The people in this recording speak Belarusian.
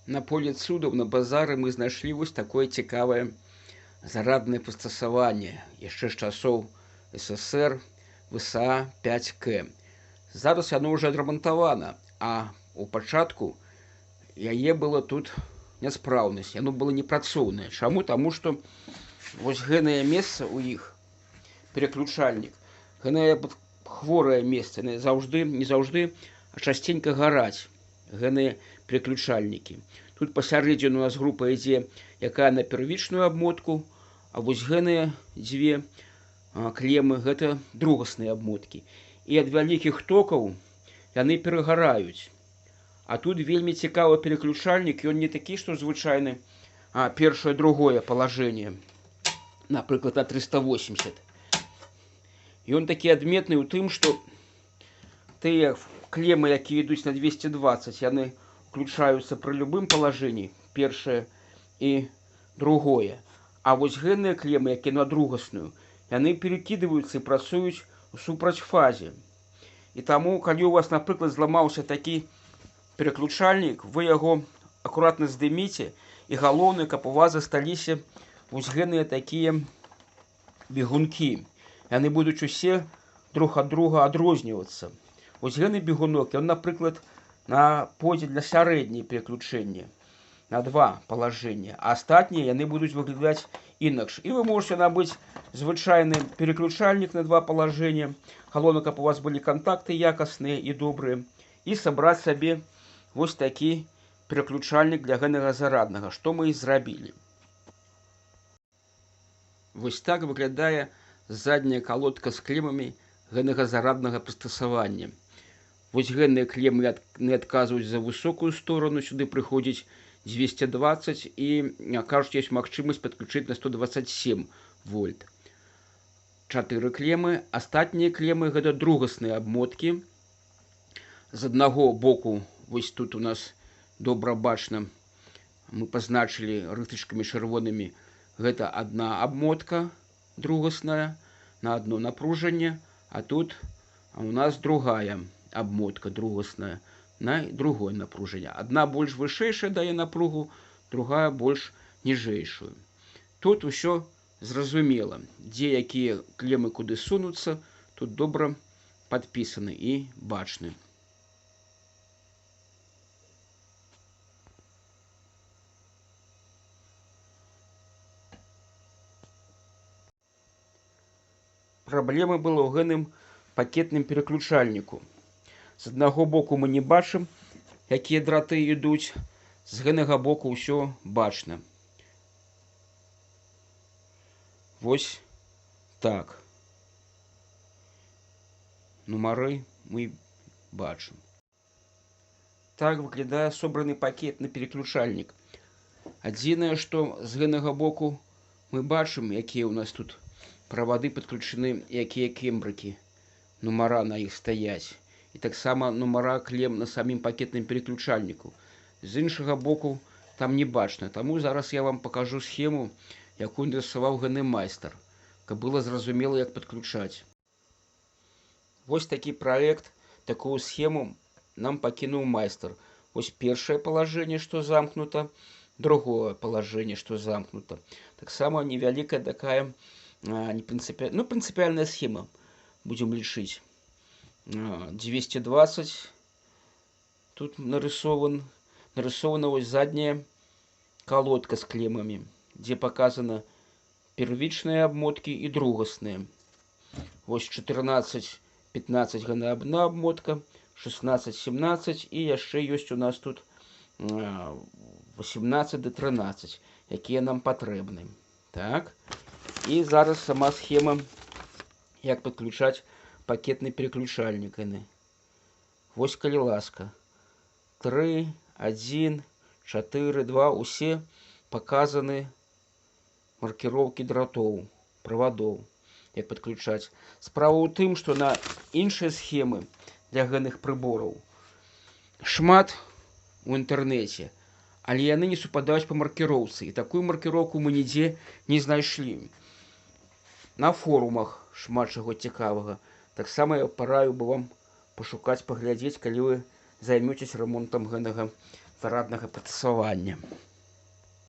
На поле цудаў на базары мы знайшлі вось такое цікавае зараднае прыстасаванне яшчэ з часоў ССР ВСА 5К. Зараз яно ўжо адрамантавана, а у пачатку яе было тут няспраўнасць, яно было непрацоўнае. Чаму? Таму што вось гэтае месца ў іх пераключальнік, гэтае хворае месца, не заўжды, а частенька гараць гэтыя пераключальнікі. Тут пасярэдзіну у нас група ідзе, якая на первічную абмотку, а вось гэтыя дзве клемы гэта другасныя абмоткі. І ад вялікіх токаў яны перагараюць. А тут вельмі цікавы пераключальнік, ён не такі, што звычайны, а першае, другое палажэнне, напрыклад, на 380. Ён такі адметны ў тым, што тыя клемы, якія ідуць на 220, яны включаюцца пры любым палажэнні, першае і другое. А вось гэтыя клемы, якія на другасную, яны перакідваюцца і працуюць у супрацьфазе. І таму, калі у вас, напрыклад, зламаўся такі пераключальнік, вы яго акуратна здыміце, і галоўнае, каб у вас засталіся вось гэтыя такія бегункі. Яны будуць усе друг ад друга адрознівацца. Вось гэты бегунок, ён, напрыклад, пойдзе для сярэдняй пераключэння на 2 палажэння, а астатнія яны будуць выглядаць інакш. І вы можете набыць звычайны пераключальнік на 2 палажэння, галоўнае, каб у вас былі кантакты якасныя і добрыя, і сабраць сабе вось такі пераключальнік для гэтага зараднага, што мы і зрабілі. Вось так выглядае задняя колодка з клемамі гэтага зараднага прыстасавання. Вось гэтыя клемы не адказваюць за высокую сторону, сюды прыходзіць 220 і, кажуць, ёсць магчымасць падключыць на 127 вольт. 4 клемы, астатнія клемы гэта другасныя абмоткі. З аднаго боку, вось тут у нас добра бачна, мы пазначылі рысачкамі чырвонымі, гэта адна абмотка другасная на одно напружанне, а тут у нас другая абмотка другасная на другое напружанне. Одна больш вышэйшая дае напругу, другая больш ніжэйшую. Тут усё зразумела, дзе якія клемы куды сунуцца, тут добра падпісаны і бачны. Праблема была ў гэтым пакетным пераключальніку. З аднаго боку мы не бачым, якія драты ідуць, з гэтага боку ўсё бачна. Вось так. Нумары мы бачым. Так выглядае собраны пакетны пераключальнік. Адзінае, што з гэтага боку мы бачым, якія ў нас тут правады падключаны, якія кембрыкі, нумара на іх стаяць. І таксама нумара клем на самім пакетным пераключальніку. З іншага боку там не бачна. Таму зараз я вам пакажу схему, якую нарысаваў гэты майстар, каб было зразумела, як падключаць. Вось такі праект, такую схему нам пакінуў майстар. Вось першае палажэнне, што замкнута, другое палажэнне, што замкнута. Таксама невялікая такая принципиальная схема, будем лічыць. 220 тут нарисована вось задняя колодка с клеммами, где показано первичные обмотки и другасныя. Вось 14-15 гана одна обмотка, 16-17 и яшчэ ёсць у нас тут 18-13, якія нам патрэбны. Так. І зараз сама схема, як падключаць пакетны пераключальнік. Вось, калі ласка. 3, 1, 4, 2, усе показаны маркіроўкі дратоў, правадоў, як падключаць. Справа ў тым, што на іншыя схемы для гэтых прыбораў шмат у інтэрнэце, але яны не супадаюць па маркіроўцы, і такую маркіроўку мы нідзе не знайшлі. На форумах шмат чаго цікавага. Таксама я параю бы вам пашукаць, паглядзець, калі вы займецеся ремонтам гэтага зараднага прыстасавання.